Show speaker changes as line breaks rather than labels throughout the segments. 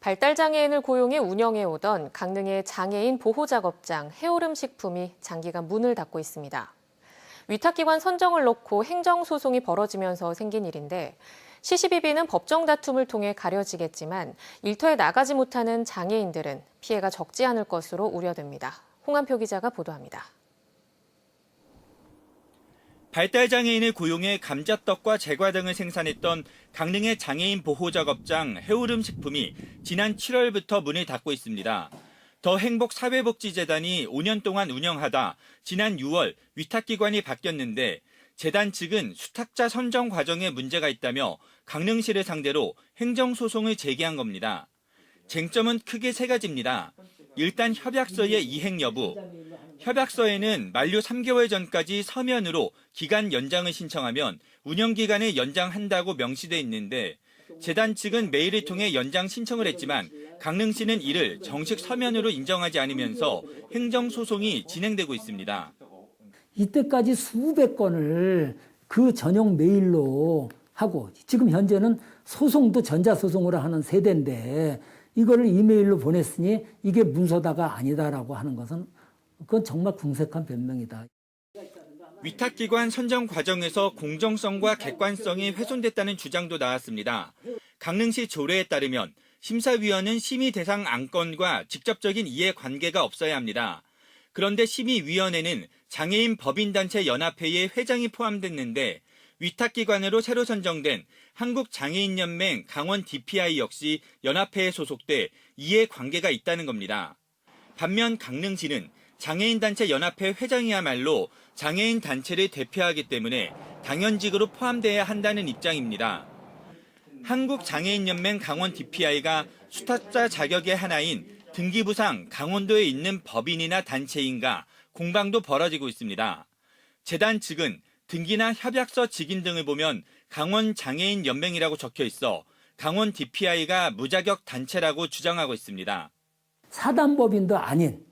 발달장애인을 고용해 운영해오던 강릉의 장애인 보호작업장 해오름식품이 장기간 문을 닫고 있습니다. 위탁기관 선정을 놓고 행정소송이 벌어지면서 생긴 일인데 시시비비는 법정 다툼을 통해 가려지겠지만 일터에 나가지 못하는 장애인들은 피해가 적지 않을 것으로 우려됩니다. 홍한표 기자가 보도합니다.
발달장애인을 고용해 감자떡과 제과 등을 생산했던 강릉의 장애인 보호작업장 해오름식품이 지난 7월부터 문을 닫고 있습니다. 더 행복사회복지재단이 5년 동안 운영하다 지난 6월 위탁기관이 바뀌었는데 재단 측은 수탁자 선정 과정에 문제가 있다며 강릉시를 상대로 행정소송을 제기한 겁니다. 쟁점은 크게 세 가지입니다. 일단 협약서의 이행 여부. 협약서에는 만료 3개월 전까지 서면으로 기간 연장을 신청하면 운영기간을 연장한다고 명시돼 있는데 재단 측은 메일을 통해 연장 신청을 했지만 강릉시는 이를 정식 서면으로 인정하지 않으면서 행정소송이 진행되고 있습니다.
이때까지 수백 건을 그 전용 메일로 하고 지금 현재는 소송도 전자소송으로 하는 세대인데 이거를 이메일로 보냈으니 이게 문서다가 아니다라고 하는 것은 그건 정말 궁색한 변명이다.
위탁기관 선정 과정에서 공정성과 객관성이 훼손됐다는 주장도 나왔습니다. 강릉시 조례에 따르면 심사위원은 심의 대상 안건과 직접적인 이해관계가 없어야 합니다. 그런데 심의위원회는 장애인 법인단체 연합회의 회장이 포함됐는데 위탁기관으로 새로 선정된 한국장애인연맹 강원 DPI 역시 연합회에 소속돼 이해관계가 있다는 겁니다. 반면 강릉시는 장애인단체 연합회 회장이야말로 장애인 단체를 대표하기 때문에 당연직으로 포함돼야 한다는 입장입니다. 한국장애인연맹 강원 DPI가 수탁자 자격의 하나인 등기부상 강원도에 있는 법인이나 단체인가 공방도 벌어지고 있습니다. 재단 측은 등기나 협약서 직인 등을 보면 강원장애인연맹이라고 적혀 있어 강원 DPI가 무자격 단체라고 주장하고 있습니다.
사단법인도 아닌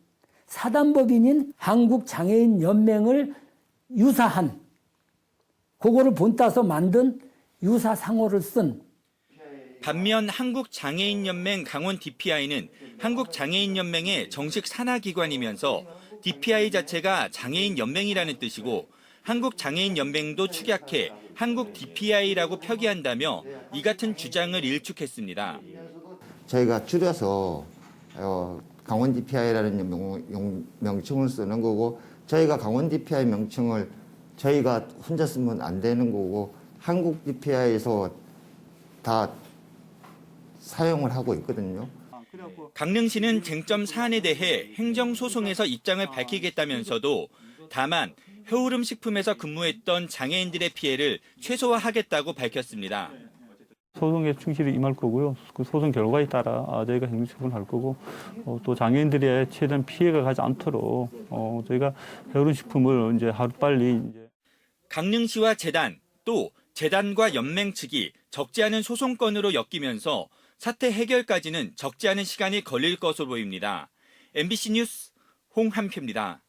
사단법인인 한국장애인연맹을 유사한 그거를 본따서 만든 유사상호를 쓴
반면 한국장애인연맹 강원 DPI는 한국장애인연맹의 정식 산하기관이면서 DPI 자체가 장애인연맹이라는 뜻이고 한국장애인연맹도 축약해 한국 DPI라고 표기한다며 이 같은 주장을 일축했습니다.
저희가 줄여서 강원 DPI라는 명칭을 쓰는 거고 저희가 강원 DPI 명칭을 저희가 혼자 쓰면 안 되는 거고 한국 DPI에서 다 사용을 하고 있거든요.
강릉시는 쟁점 사안에 대해 행정소송에서 입장을 밝히겠다면서도 다만 해오름식품에서 근무했던 장애인들의 피해를 최소화하겠다고 밝혔습니다.
소송에 충실히 임할 거고요. 그 소송 결과에 따라 저희가 행정처분을 할 거고 또 장애인들의 최대한 피해가 가지 않도록 저희가 해오름식품을 이제 하루빨리
강릉시와 재단 또 재단과 연맹 측이 적지 않은 소송건으로 엮이면서 사태 해결까지는 적지 않은 시간이 걸릴 것으로 보입니다. MBC 뉴스 홍한표입니다.